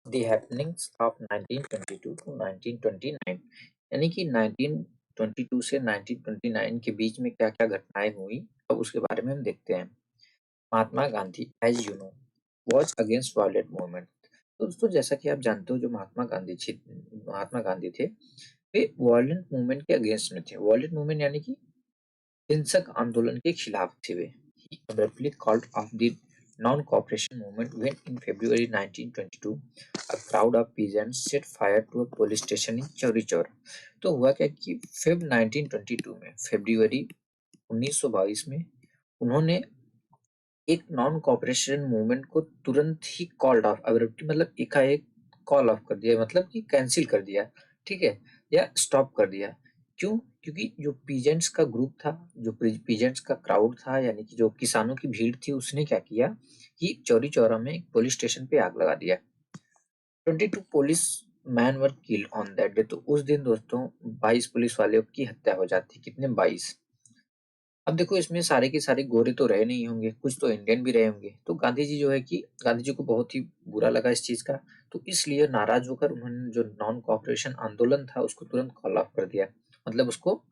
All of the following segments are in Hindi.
द हैपनिंग्स ऑफ 1922 टू 1929, यानी कि 1922 से 1929 के बीच में क्या क्या घटनाएं हुई, अब उसके बारे में हम देखते हैं। Mahatma Gandhi, as you know, was against violent movement. तो दोस्तों, जैसा कि आप जानते हो, जो महात्मा गांधी थे, वे वायलेंट मूवमेंट के अगेंस्ट में थे। वायलेंट मूवमेंट यानी कि हिंसक आंदोलन के खिलाफ थे वे। He abruptly called off the non-cooperation movement when in February 1922 a crowd of peasants set fire to a police station in Chauri Chaura. तो हुआ क्या कि फेब 1922 में, फरवरी 1922 में, उन्होंने एक नॉन कॉपरेशन मूवमेंट को तुरंत ही कॉल्ड ऑफ, अब्रप्टली मतलब एकाएक कॉल ऑफ कर दिया, मतलब कि कैंसिल कर दिया, ठीक है, या स्टॉप कर दिया। क्यों? क्योंकि जो पीजेंट्स का ग्रुप था, जो पीजेंट्स का क्राउड था, यानी कि जो किसानों की भीड़ थी, उसने क्या किया कि चौरी चौरा में एक पुलिस स्टेशन पे आग लगा दिया। 22 police man were killed on that day. तो उस दिन दोस्तों 22 पुलिस वालों की हत्या हो जाती। कितने? 22। अब देखो, इसमें सारे के सारे गोरे तो रहे नहीं होंगे, कुछ तो इंडियन भी रहे होंगे। तो गांधी जी जो है कि गांधी जी को बहुत ही बुरा लगा इस चीज का, तो इसलिए नाराज होकर उन्होंने जो नॉन कॉपरेशन आंदोलन था उसको तुरंत कॉल ऑफ कर दिया, मतलब उसको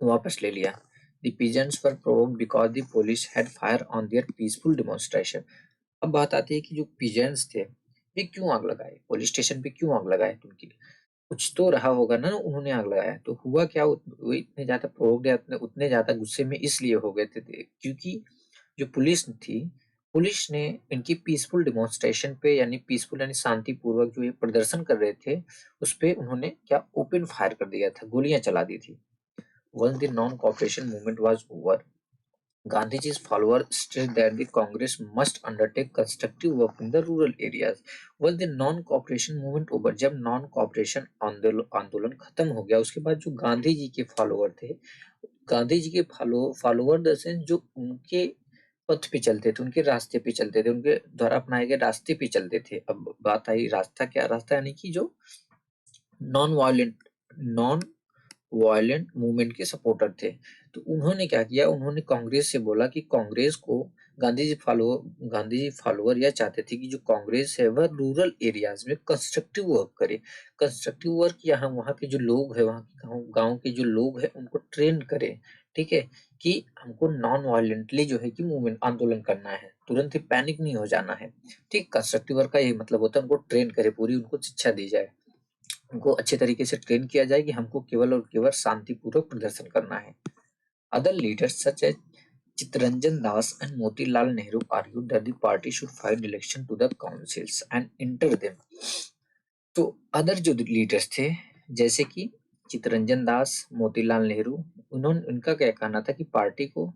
वापस ले लिया। The peasants were provoked because the police had fire on their peaceful demonstration। अब बात आती है कि जो पीजेंट्स थे, वे क्यों आग लगाए, पुलिस स्टेशन पे क्यों आग लगाए? तो उनकी कुछ तो रहा होगा ना, उन्होंने आग लगाया। तो हुआ क्या, वो इतने ज्यादा प्रोवोक्ड या उतने ज्यादा गुस्से में इसलिए हो गए थे क्योंकि जो पुलिस थी, पुलिस ने इनकी पीसफुल डिमॉन्स्ट्रेशन पे, यानी पीसफुल यानी शांतिपूर्वक जो ये प्रदर्शन कर रहे थे, उस पे उन्होंने क्या ओपन फायर कर दिया था, गोलियां चला दी थी। Once the non-cooperation movement was over, Gandhiji's followers stated that the Congress must undertake constructive work in the rural areas। Was the non-cooperation movement over, जब non-cooperation आंदोलन खत्म हो गया, उसके बाद जो गांधी जी के फॉलोअर थे, गांधी जी के फॉलोअर द सेंस जो उनके पथ पे चलते थे, उनके रास्ते पे चलते थे, उनके द्वारा अपनाए गए रास्ते पे चलते थे। अब बात आई रास्ता, क्या रास्ता, यानी कि जो non violent non violent movement के सपोर्टर थे। तो उन्होंने क्या किया, उन्होंने कांग्रेस से बोला कि कांग्रेस को, गांधी जी फॉलोअर यह चाहते थे कि जो कांग्रेस है वह रूरल एरियाज में कंस्ट्रक्टिव वर्क करे। कंस्ट्रक्टिव वर्क, यहाँ वहाँ के जो लोग है, वहाँ के गाँव के जो लोग हैं उनको ट्रेन करे, ठीक है, कि हमको नॉन वायलेंटली जो है कि मूवमेंट आंदोलन करना है, तुरंत ही पैनिक नहीं हो जाना है। ठीक, कंस्ट्रक्टिव वर्क का यही मतलब होता है, उनको ट्रेन करे, पूरी उनको शिक्षा दी जाए, उनको अच्छे तरीके से ट्रेन किया जाए कि हमको केवल और केवल शांतिपूर्वक प्रदर्शन करना है। Other leaders such as Chittaranjan Das and Motilal Nehru argued that the party should fight election to the councils and enter them. तो अदर जो लीडर्स थे, जैसे कि चित्तरंजन दास, मोतीलाल नेहरू, उनका क्या कहना था कि पार्टी को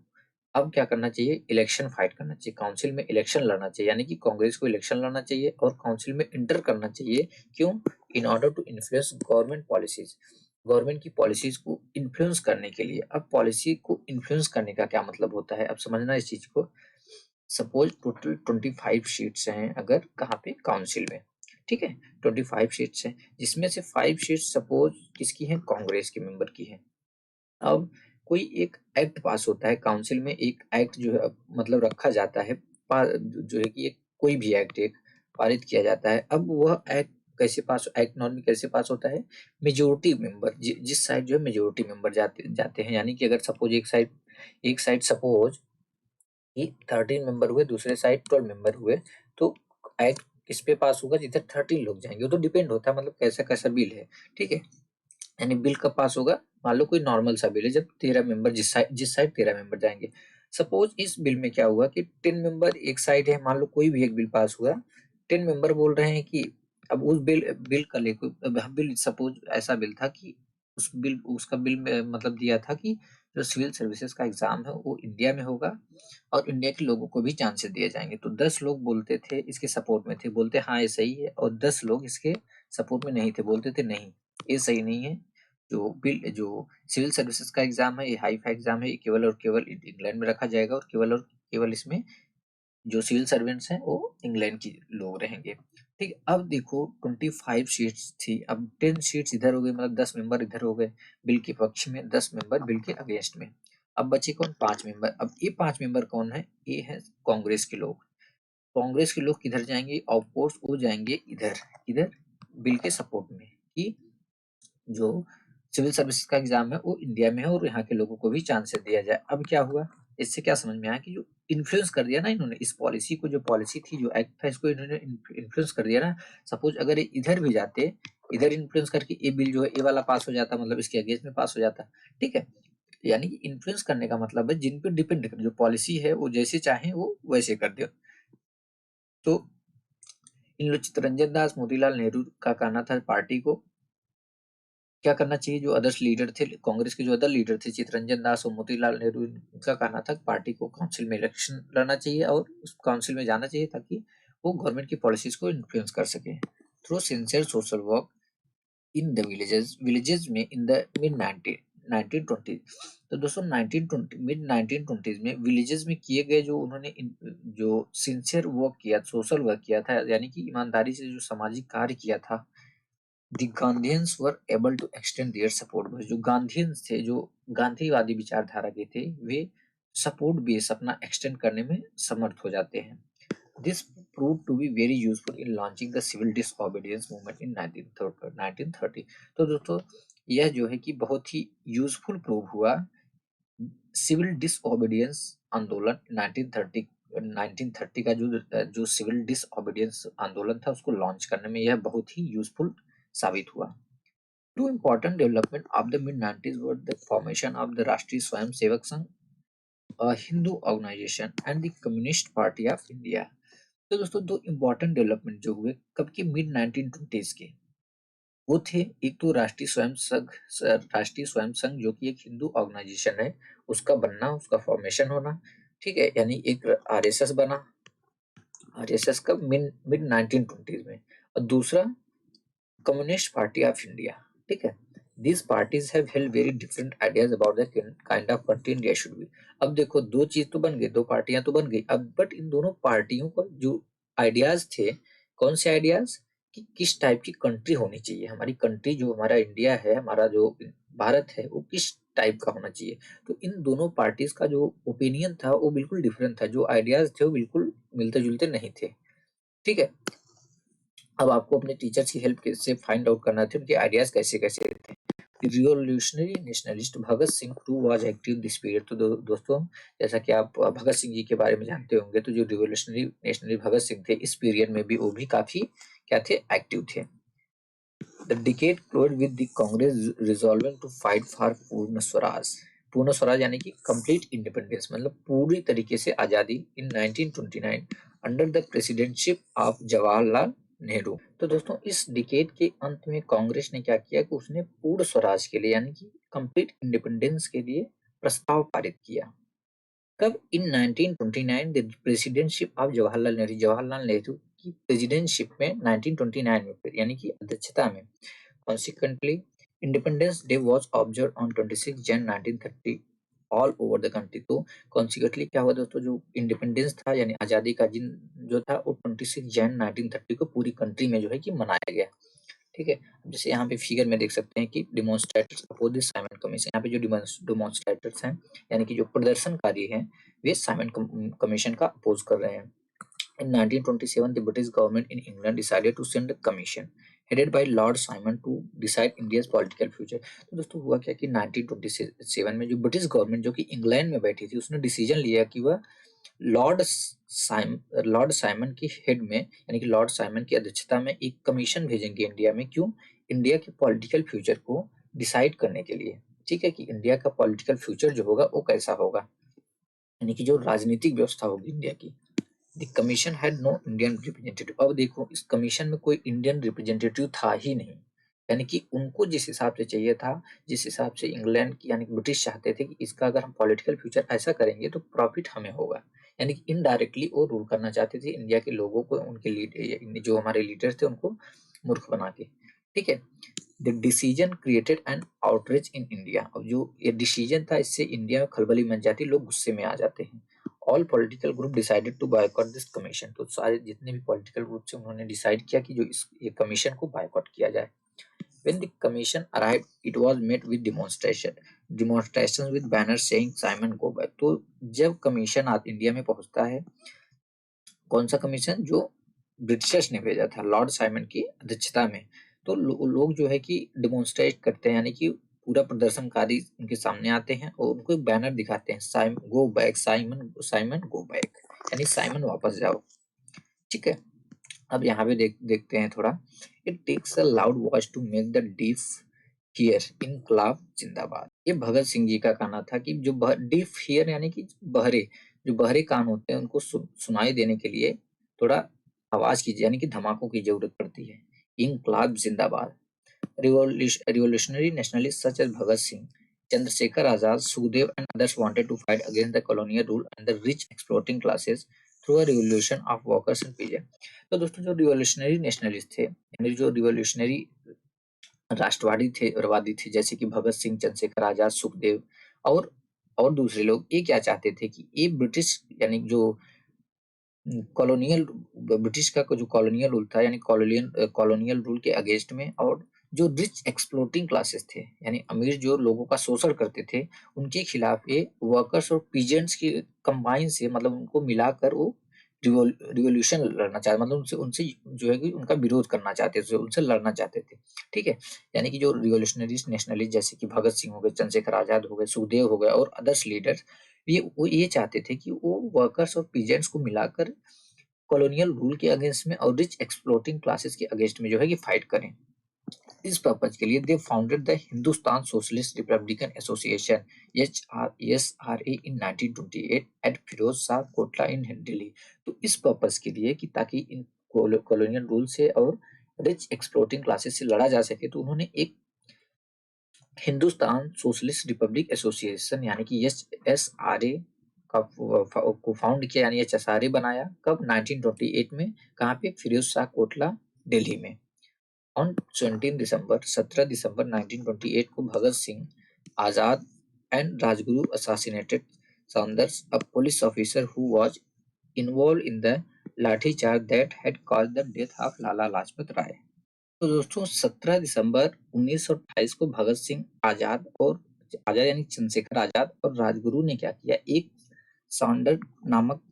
अब क्या करना चाहिए, इलेक्शन फाइट करना चाहिए, काउंसिल में इलेक्शन लड़ना चाहिए, यानी कि कांग्रेस को इलेक्शन लड़ना चाहिए और काउंसिल में इंटर करना चाहिए। क्यों? In order to influence government policies, government की पॉलिसीज को इन्फ्लुएंस करने के लिए। अब पॉलिसी को इन्फ्लुएंस करने का क्या मतलब होता है, अब समझना इस चीज को। सपोज टोटल 25 सीट्स हैं अगर, कहाँ पे, काउंसिल में, ठीक है, 25 सीट्स हैं, जिसमें से 5 सीट्स सपोज किसकी हैं, कांग्रेस के मेंबर की हैं। अब कोई एक एक्ट पास होता है काउंसिल में, एक एक्ट जो है मतलब रखा जाता है, जो है कि एक कोई भी एक्ट एक पारित किया जाता है। अब वह एक्ट कैसे पास, एक्ट नॉर्मली कैसे पास होता है, मेजोरिटी मेंबर, जिस साइड जो है मेजोरिटी मेंबर जाते जाते हैं, यानी कि अगर सपोज एक साइड सपोज कि 13 मेंबर हुए, दूसरे साइड 12 मेंबर हुए, तो एक्ट किस पे पास होगा, जिधर 13 लोग जाएंगे। वो तो डिपेंड होता है, मतलब कैसा कैसा बिल है, ठीक है, यानी बिल कब पास होगा, मान लो कोई नॉर्मल सा बिल है, जब 13 मेंबर जिस साइड 13 मेंबर जाएंगे। सपोज इस बिल में क्या हुआ कि 10 मेंबर एक साइड है, मान लो कोई भी एक बिल पास हुआ, 10 मेंबर बोल रहे हैं कि अब उस बिल बिल का ले बिल, सपोज ऐसा बिल था कि उसका बिल में मतलब दिया था कि जो सिविल सर्विसेज का एग्जाम है वो इंडिया में होगा और इंडिया के लोगों को भी चांसेस दिए जाएंगे। तो 10 लोग बोलते थे इसके सपोर्ट में थे, बोलते हाँ ये सही है, और 10 लोग इसके सपोर्ट में नहीं थे, बोलते थे नहीं ये सही नहीं है। जो सिविल सर्विसेज का एग्जाम है, ये हाई फाई एग्जाम है, ये केवल और केवल इंग्लैंड में रखा जाएगा, और केवल इसमें जो सिविल सर्वेंट्स हैं वो इंग्लैंड के लोग रहेंगे। ठीक है, अब देखो 25 सीट्स थी, अब 10 सीट्स इधर हो गई, मतलब 10 मेंबर इधर हो गए बिल के पक्ष में, 10 मेंबर बिल के अगेंस्ट में। अब बचे कौन, 5 मेंबर। अब ये 5 मेंबर कौन है, ये है कांग्रेस के लोग। कांग्रेस के लोग किधर जाएंगे, ऑफ कोर्स वो जाएंगे इधर बिल के सपोर्ट में कि जो सिविल सर्विस का एग्जाम है वो इंडिया में है और यहाँ के लोगों को भी चांसेस दिया जाए। अब क्या हुआ, इससे क्या समझ में आया कि जो इन्फ्लुएंस कर दिया ना इन्होंने इस पॉलिसी को, जो पॉलिसी थी, जो एक्ट था, इसको इन्होंने इन्फ्लुएंस कर दिया ना। सपोज अगर ये इधर भी जाते, इधर इन्फ्लुएंस करके ये बिल जो है, ये वाला पास हो जाता, मतलब इसके अगेंस्ट में पास हो जाता, ठीक है। यानी कि इन्फ्लुएंस करने का मतलब है जिन पे डिपेंड कर, जो पॉलिसी है वो जैसे चाहे वो वैसे कर दे। तो इन लोग चित्तरंजन दास मोतीलाल नेहरू का कहना था पार्टी को क्या करना चाहिए, जो अदर्स लीडर थे कांग्रेस के, जो अदर लीडर थे चित्तरंजन दास और मोतीलाल नेहरू, उनका कहना था पार्टी को काउंसिल में इलेक्शन लड़ना चाहिए और उस काउंसिल में जाना चाहिए ताकि वो गवर्नमेंट की पॉलिसीज को इन्फ्लुएंस कर सके through sincere social work in the villages में इन द मिड 1920। तो दोस्तों 1920 मिड 1920 में विलेजेस में किए गए जो उन्होंने जो सिंसियर वर्क किया, सोशल वर्क किया था, यानी कि ईमानदारी से जो सामाजिक कार्य किया था, The Gandhians were able to extend their support base। जो गांधीयंस थे, जो गांधीवादी विचारधारा के थे, वे सपोर्ट बेस अपना एक्सटेंड करने में समर्थ हो जाते हैं। This proved to be very useful in launching the civil disobedience movement in 1930। तो दोस्तों यह जो है कि बहुत ही यूजफुल प्रूव हुआ सिविल डिसओबीडियंस आंदोलन 1930 का जो सिविल डिसओबीडियंस आंदोलन था उसको लॉन्च करने में यह बहुत ही यूजफुल साबित हुआ। Two important development of the mid-90s were the formation of the राष्ट्रीय स्वयं Sevak Sangh, a Hindu organization, and the Communist Party of India। तो दोस्तों दो इम्पोर्टेंट डेवलपमेंट जो हुए कब के, मिड 1920s के, वो थे एक तो राष्ट्रीय स्वयं संघ जो कि एक हिंदू ऑर्गेनाइजेशन है, उसका बनना, उसका फॉर्मेशन होना, ठीक है, यानी एक आरएसएस बना, आरएसएस का मिड 1920s में, और दूसरा कम्युनिस्ट पार्टी ऑफ इंडिया, ठीक है। These parties have held very different ideas about the kind of country India should be। अब देखो दो चीज तो बन गई, दो पार्टियां तो बन गई अब, बट इन दोनों पार्टियों को जो आइडियाज थे, कौन से आइडियाज, कि किस टाइप की कंट्री होनी चाहिए, हमारी कंट्री जो हमारा इंडिया है, हमारा जो भारत है, वो किस टाइप का होना चाहिए। तो इन दोनों पार्टीज का जो ओपिनियन था वो बिल्कुल डिफरेंट था, जो आइडियाज थे वो बिल्कुल मिलते जुलते नहीं थे, ठीक है। अब आपको अपने टीचर्स की हेल्प से फाइंड आउट करना थे उनके आइडियाज कैसे कैसे थे। Revolutionary nationalist Bhagat Singh too was active this period. तो दोस्तों जैसा कि आप भगत सिंह जी के बारे में जानते होंगे, तो जो रिवॉल्यूशनरी नेशनलिस्ट भगत सिंह थे इस पीरियड में भी वो भी काफी क्या थे, एक्टिव थे। The decade closed with the Congress resolving to fight for Purna Swaraj. पूर्ण स्वराज यानी कि कंप्लीट इंडिपेंडेंस, मतलब पूरी तरीके से आजादी इन 1929 under the presidentship of Jawaharlal Nehru. तो दोस्तों इस डिकेड के अंत में कांग्रेस ने क्या किया कि उसने पूर्ण स्वराज के लिए यानी कि कंप्लीट इंडिपेंडेंस के लिए प्रस्ताव पारित किया। कब, इन 1929 the presidentship of Jawaharlal Nehru की प्रेसिडेंटशिप में 1929 में, फिर यानी कि अध्यक्षता में। Consequently independence day was observe on 26 जन 1930 ऑल ओवर द कंट्री। तो कॉन्सिक्वेंटली क्या हुआ दोस्तों, जो इंडिपेंडेंस था यानी आजादी का दिन जो था वो 26 जन 1930 को पूरी कंट्री में जो है कि मनाया गया, ठीक है। जैसे यहाँ पे फिगर में देख सकते हैं कि डिमॉन्स्ट्रेटर्स अपोज द साइमन कमीशन। यहाँ पे जो डिमॉन्स्ट्रेटर्स हैं यानी कि जो प्रदर्शनकारी हैं, वे साइमन कमीशन का अपोज कर रहे हैं। In 1927, the British government in England decided to send a commission headed by Lord Simon to decide India's political future। तो दोस्तों हुआ क्या कि 1927 में जो ब्रिटिश गवर्नमेंट जो कि इंग्लैंड में बैठी थी, उसने डिसीजन लिया कि वह लॉर्ड साइमन की हेड में यानी कि लॉर्ड साइमन की अध्यक्षता में एक कमीशन भेजेंगे इंडिया में। क्यों, इंडिया के पॉलिटिकल फ्यूचर को डिसाइड करने के लिए, ठीक है, कि इंडिया का पॉलिटिकल फ्यूचर जो होगा वो कैसा होगा, यानी कि जो राजनीतिक व्यवस्था होगी इंडिया की। The commission had no Indian representative. अब देखो इस कमीशन में कोई इंडियन रिप्रेजेंटेटिव था ही नहीं, यानी कि उनको जिस हिसाब से चाहिए था, जिस हिसाब से इंग्लैंड की यानी कि ब्रिटिश चाहते थे कि इसका अगर हम पॉलिटिकल फ्यूचर ऐसा करेंगे तो प्रॉफिट हमें होगा, यानी कि इनडायरेक्टली वो रूल करना चाहते थे इंडिया के लोगों को, उनके लीड जो हमारे लीडर थे उनको मूर्ख बना के, ठीक है। The decision created an outreach in India. अब जो ये डिसीजन था इससे इंडिया में खलबली मच जाती, लोग गुस्से में आ जाते हैं। All political group decided to boycott this commission. तो सारे जितने भी पॉलिटिकल ग्रुप थे उन्होंने डिसाइड किया कि जो ये कमीशन को बायकॉट किया जाए। When the commission arrived, it was met with demonstrations with banners saying Simon go back। तो जब कमीशन इंडिया में पहुंचता है कौन सा कमीशन? जो ब्रिटिशर्स ने भेजा था लॉर्ड साइमन की अध्यक्षता में। तो लोग जो है कि डिमोन्स्ट्रेट करते हैं, यानी कि पूरा प्रदर्शनकारी उनके सामने आते हैं और उनको एक बैनर दिखाते हैं, Simon go back, Simon Simon go back, यानी साइमन वापस जाओ। ठीक है, अब यहाँ पे देखते हैं थोड़ा। It takes a loud voice to make the deaf hear, इनकलाब जिंदाबाद। ये भगत सिंह जी का कहना था कि जो डीफ हियर यानी कि बहरे, जो बहरे कान होते हैं उनको सुनाई देने के लिए थोड़ा आवाज की, यानी कि धमाकों की जरूरत पड़ती है। इनकलाब जिंदाबाद। Revolutionary nationalists such as Bhagat Singh, Chandrasekhar Azad, Sukhdev and others wanted to fight against the colonial rule and the rich exploiting classes through a revolution of workers and peasants. तो दोस्तों जो रिवोल्यूशनरी नेशनलिस्ट थे, यानी जो रिवोल्यूशनरी राष्ट्रवादी थे और वादी थे, जैसे कि भगत सिंह, चंद्रशेखर आजाद, सुखदेव और दूसरे लोग, ये क्या चाहते थे कि ये ब्रिटिश यानी जो कॉलोनियल ब्रिटिश का जो कॉलोनियल रूल था, यानी कॉलोनियल रूल के अगेंस्ट में, और जो रिच एक्सप्लोटिंग क्लासेस थे, यानी अमीर जो लोगों का शोषण करते थे, उनके खिलाफ ये वर्कर्स और पीजेंट्स की कंबाइन से, मतलब उनको मिलाकर वो रिवोल्यूशन लड़ना चाहते, मतलब उनसे उनसे जो है कि उनका विरोध करना चाहते थे, उनसे लड़ना चाहते थे। ठीक है, यानी कि जो रिवोल्यूशनरी नेशनलिस्ट जैसे कि भगत सिंह हो गए, चंद्रशेखर आजाद हो गए, सुखदेव हो गए और अदर्स लीडर्स, ये चाहते थे कि वो वर्कर्स और पीजेंट्स को मिलाकर कॉलोनियल रूल के अगेंस्ट में और रिच एक्सप्लोटिंग क्लासेस के अगेंस्ट में जो है कि फाइट करें। इस पर्पज के लिए they founded the Hindustan Socialist Republican Association HRSRA in 1928 at Feroz Shah Kotla in Delhi. तो इस पर्पज के लिए कि ताकि इन कॉलोनियल रूल से और रिच एक्सप्लोटिंग क्लासेस से लड़ा जा सके, तो उन्होंने एक हिंदुस्तान सोशलिस्ट रिपब्लिक एसोसिएशन यानी कि HSRA को फाउंड किया, यानी HSRA बनाया। कब? 1928 में। कहाँ पे? फिरोज शाह कोटला, दिल्ली में। ऑन 17 दिसंबर 1928 को Bhagat Singh, Azad and Rajguru assassinated Saunders, a police officer who was involved in the lathicharge that had caused the death of Lala Lajpat Rai. तो दोस्तों 17 दिसंबर 1928 को भगत सिंह, आजाद यानी चंद्रशेखर आजाद और राजगुरु ने क्या किया, एक सॉन्डर नामक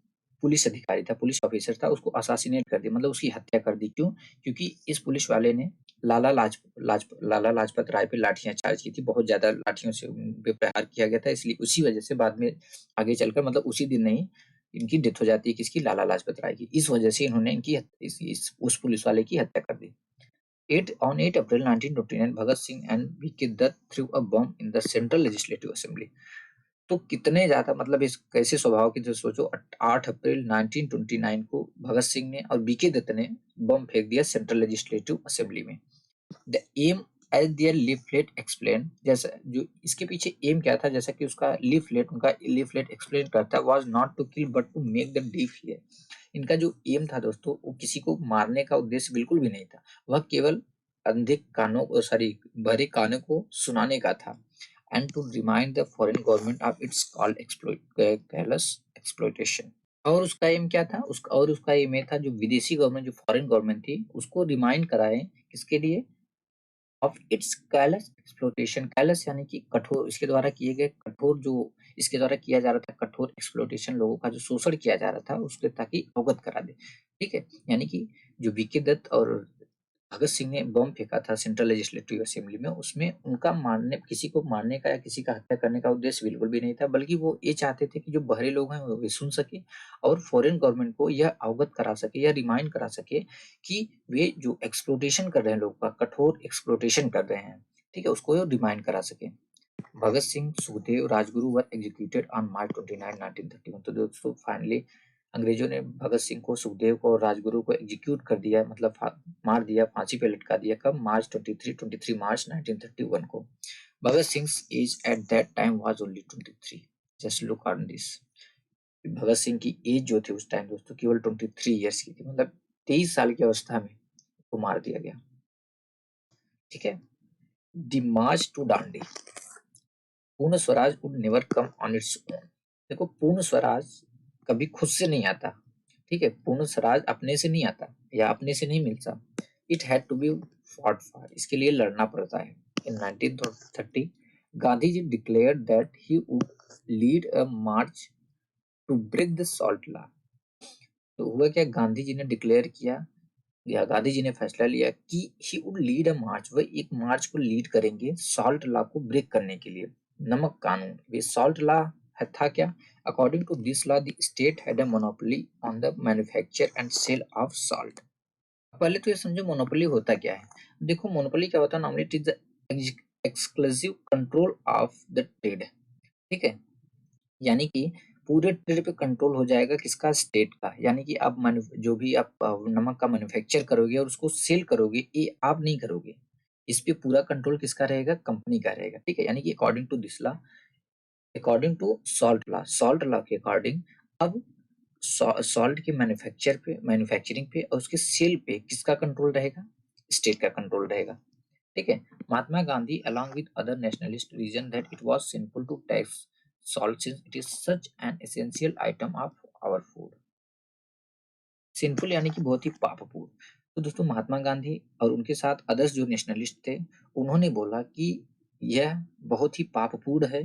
पुलिस अधिकारी था, पुलिस ऑफिसर था, उसको असासिनेट कर दिया, मतलब उसकी हत्या कर दी। क्यों? क्योंकि इस पुलिस वाले ने लाला लाजपत राय पे लाठियां चार्ज की थी, बहुत ज्यादा लाठियों से उन पे प्रहार किया गया था, इसलिए उसी वजह से बाद में आगे चलकर, मतलब उसी दिन नहीं, इनकी डेथ हो जाती है। किसकी? लाला लाजपत राय की। इस वजह से इन्होंने उस पुलिस वाले की हत्या कर दी। 8 April 1929, Bhagat Singh and V.K. Dutt threw a bomb in the Central Legislative Assembly. तो कितने ज्यादा, मतलब इस कैसे स्वभाव की, जो सोचो 8 अप्रैल 1929 को भगत सिंह ने और बीके दत्त ने बम फेंक दिया सेंट्रल लेजिस्लेटिव असेंबली में। The aim as their leaflet explain, जैसा जो इसके पीछे एम क्या था, जैसा कि उनका लीफलेट एक्सप्लेन करता, was not to kill but to make the deaf hear. इनका जो एम था दोस्तों, वो किसी को मारने का उद्देश्य बिल्कुल भी नहीं था, वह केवल अंधे कानों सॉरी बहरे कानों को सुनाने का था। And to remind the foreign government of its callous careless exploitation। और उसका एम क्या था? उसका एम ये था, जो विदेशी गवर्नमेंट, जो फॉरेन गवर्नमेंट थी, उसको रिमाइंड कराए, किसके लिए? Of its callus exploitation. Callus यानी कि कठोर, इसके द्वारा किए गए कठोर, जो इसके द्वारा किया जा रहा था कठोर एक्सप्लोटेशन, लोगों का जो शोषण किया जा रहा था, उसके ताकि अवगत करा दे। ठीक है, यानी कि जो वीके दत्त और भगत सिंह ने बम फेंका था सेंट्रल लेजिस्लेटिव असेंबली में, उसमें उनका मारने, किसी को मारने का या किसी का हत्या करने का उद्देश्य बिल्कुल भी नहीं था, बल्कि वो ये चाहते थे कि जो बहरे लोग हैं वो भी सुन सके और फॉरेन गवर्नमेंट को यह अवगत करा सके या रिमाइंड करा सके कि वे जो एक्सप्लोटेशन कर रहे हैं, लोग का कठोर एक्सप्लोटेशन कर रहे हैं, ठीक है, उसको रिमाइंड करा सके। भगत सिंह, सुखदेव, राजगुरु वर एग्जीक्यूटेड ऑन मार्च 29, 1931। तो दोस्तों फाइनली अंग्रेजों ने भगत सिंह को, सुखदेव को और राजगुरु को एग्जीक्यूट कर दिया, मतलब मार दिया, फांसी पे लटका दिया। कब? मार्च 23 मार्च 1931 को। Bhagat Singh age at that time was only 23। Just look on this. Bhagat Singh की एज जो थी उस टाइम दोस्तों केवल 23 ईयर्स की थी, मतलब 23 साल की अवस्था में वो मार दिया गया। ठीक है, the March to Dandi. Purna Swaraj would never come on its own. देखो, पूर्ण स्वराज कभी खुद से नहीं आता। ठीक है, पूर्ण स्वराज अपने से नहीं आता या अपने से नहीं मिलता। It had to be fought for, इसके लिए लड़ना पड़ता है। In 1930 Gandhi ji declared that he would lead a march to break the salt law. तो हुआ क्या, गांधी जी ने डिक्लेयर किया या गांधी जी ने फैसला लिया कि ही वुड लीड अ मार्च, वह एक मार्च को लीड करेंगे सॉल्ट लॉ को ब्रेक करने के लिए, नमक कानून। ये सॉल्ट लॉ था क्या? According to this law the state had a monopoly on the manufacture and sale of salt. पहले तो ये समझो मोनोपोली होता क्या है। देखो मोनोपोली क्या होता है, normally it is the exclusive control of the trade. ठीक है, यानी कि पूरे ट्रेड पे कंट्रोल हो जाएगा किसका? स्टेट का। यानी कि आप जो भी आप नमक का मैन्युफैक्चर करोगे और उसको सेल करोगे, ये आप नहीं करोगे। इस पे पूरा कंट्रोल किसका रहेगा? कंपनी का रहेगा। ठीक है, यानी कि according to this law, according to salt law के अकॉर्डिंग अब सॉल्ट के मैन्युफैक्चरिंग पे और उसके सेल पे किसका कंट्रोल रहेगा? स्टेट का कंट्रोल रहेगा। ठीक है, Mahatma Gandhi along with other nationalists reasoned that it was sinful to tax salt since it is such an essential item of our food। Sinful यानी कि बहुत ही पापपूर्ण। तो दोस्तों महात्मा गांधी और उनके साथ अदर्स जो नेशनलिस्ट थे, उन्होंने बोला कि यह बहुत ही पापपूर्ण है,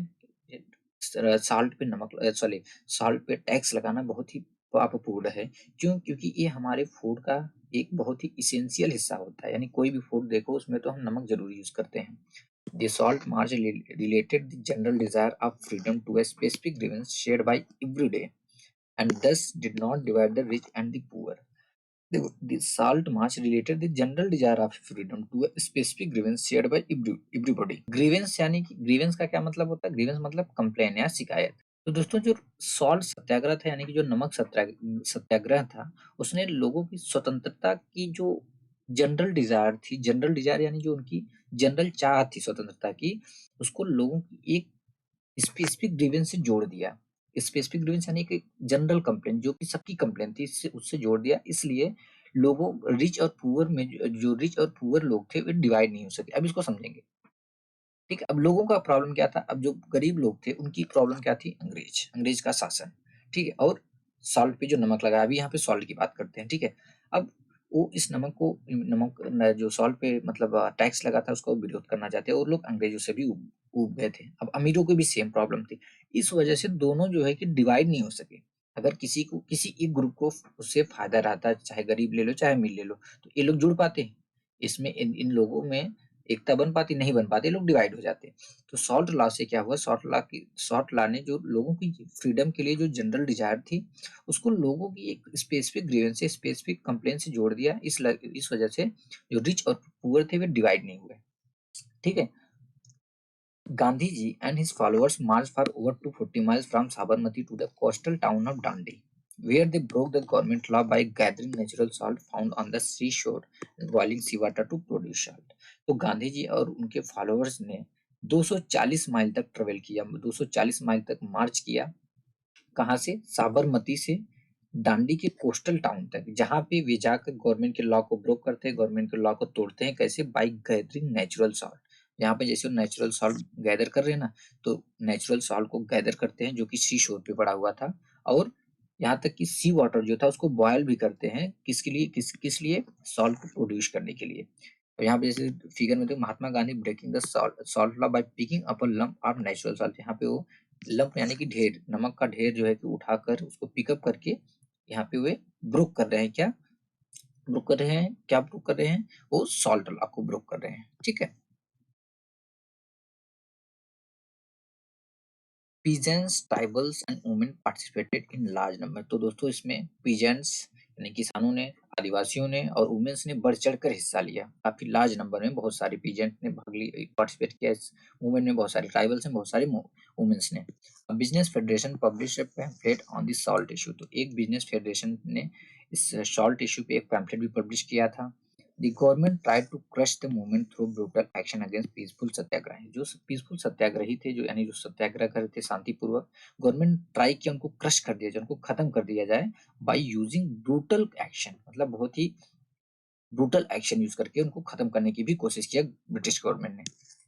साल्ट पे नमक सॉरी साल्ट पे टैक्स लगाना बहुत ही पापपूर्ण है। क्यों? क्योंकि ये हमारे फूड का एक बहुत ही इसेंशियल हिस्सा होता है। यानी कोई भी फूड देखो उसमें तो हम नमक जरूर यूज करते हैं। The salt march related the general desire of freedom to a specific grievance shared by every day, and thus did not divide the rich and the poor। The salt march related the general desire of freedom to a specific grievance shared by everybody। grievance यानी कि grievance का क्या मतलब होता है? grievance मतलब कंप्लेन या शिकायत। तो दोस्तों जो सॉल्ट सत्याग्रह था, यानी कि जो नमक सत्याग्रह था, उसने लोगों की स्वतंत्रता की जो जनरल डिजायर थी, जनरल डिजायर यानी जो उनकी जनरल चाह थी स्वतंत्रता की, उसको लोगों की एक स्पेसिफिक ग्रीवेंस से जोड़ दिया। स्पेसिफिक ग्रीवेंस यानी कि जनरल कंप्लेंट जो कि सबकी कंप्लेंट थी, इससे उससे जोड़ दिया। इसलिए लोगों रिच और पुअर में जो रिच और पुअर लोग थे वे डिवाइड नहीं हो सके। अब इसको समझेंगे। ठीक है, अब लोगों का प्रॉब्लम क्या था? अब जो गरीब लोग थे उनकी प्रॉब्लम क्या थी? अंग्रेज का शासन। ठीक है, और सॉल्ट पे जो नमक लगा, अभी यहाँ पे सॉल्ट की बात करते हैं। ठीक है, अब वो इस नमक जो सॉल्ट पे मतलब टैक्स लगा था उसका विरोध करना चाहते हैं, और लोग अंग्रेजों से भी ऊब गए थे। अब अमीरों को भी सेम प्रॉब्लम थी। इस वजह से दोनों जो है कि डिवाइड नहीं हो सके। अगर किसी को किसी एक ग्रुप को उससे फायदा रहता, चाहे गरीब ले लो चाहे अमीर ले लो, तो ये लोग जुड़ पाते हैं इसमें, इन लोगों में एकता बन पाती, नहीं बन पाती, लोग डिवाइड हो जाते। तो सॉल्ट लॉ से क्या हुआ? सॉल्ट लॉ ने जो लोगों की फ्रीडम के लिए जो जनरल डिजायर थी, उसको लोगों की एक स्पेसिफिक ग्रीवेंस से, स्पेसिफिक कंप्लेन से जोड़ दिया। इस वजह से जो रिच और पुअर थे वे डिवाइड नहीं हुए। ठीक है, Gandhiji and his followers marched for over 240 miles from Sabarmati to the coastal town of Dandi, where they broke the government law by gathering natural salt found on the seashore and boiling seawater to produce salt। तो गांधी जी और उनके फॉलोअर्स ने 240 माइल तक ट्रेवल किया, 240 माइल तक मार्च किया। कहाँ से? साबरमती से दांडी के कोस्टल टाउन तक, जहाँ पे वे जाकर गवर्नमेंट के लॉ को ब्रोक करते हैं, गवर्नमेंट के लॉ को तोड़ते हैं। कैसे? By gathering natural salt. यहाँ पे जैसे नेचुरल सॉल्ट गैदर कर रहे हैं ना, तो नेचुरल सॉल्ट को गैदर करते हैं जो कि सी शोर पे पड़ा हुआ था, और यहाँ तक कि सी वाटर जो था उसको बॉयल भी करते हैं। किसके लिए? किस लिए? सॉल्ट को प्रोड्यूस करने के लिए। और यहाँ पे जैसे फिगर में देखो, Mahatma Gandhi breaking the salt law by picking up a lump of natural salt. यहाँ पे वो लंप यानी कि ढेर, नमक का ढेर जो है कि उठाकर उसको पिकअप करके यहाँ पे वे ब्रोक कर रहे हैं। क्या ब्रोक कर रहे हैं? क्या ब्रोक कर रहे हैं? वो सॉल्ट लॉ को ब्रोक कर रहे हैं। ठीक है, peasants, tribals and women participated in large number. तो दोस्तों इसमें पीजेंट्स यानी किसानों ने, आदिवासियों ने और वुमेन्स ने बढ़ चढ़कर हिस्सा लिया। काफी लार्ज नंबर में बहुत सारे पीजेंट ने भाग लिया, पार्टिसिपेट किया। इस मूवमेंट में बहुत सारे ट्राइबल्स ने, बहुत सारे वुमेन्स ने। Business federation publish pamphlet on the salt issue. तो एक बिजनेस फेडरेशन ने इस सॉल्ट इशू पे एक पैम्फलेट भी पब्लिश किया था। The government tried to crush the movement through brutal action against peaceful सत्याग्रही। जो पीसफुल सत्याग्रही थे, जो यानी जो सत्याग्रह कर रहे थे शांतिपूर्वक, गवर्नमेंट ट्राई किया उनको क्रश कर दिया जाए, उनको खत्म कर दिया जाए बाय यूजिंग ब्रूटल एक्शन। मतलब बहुत ही ब्रूटल एक्शन यूज करके उनको खत्म करने की भी कोशिश किया ब्रिटिश गवर्नमेंट ने।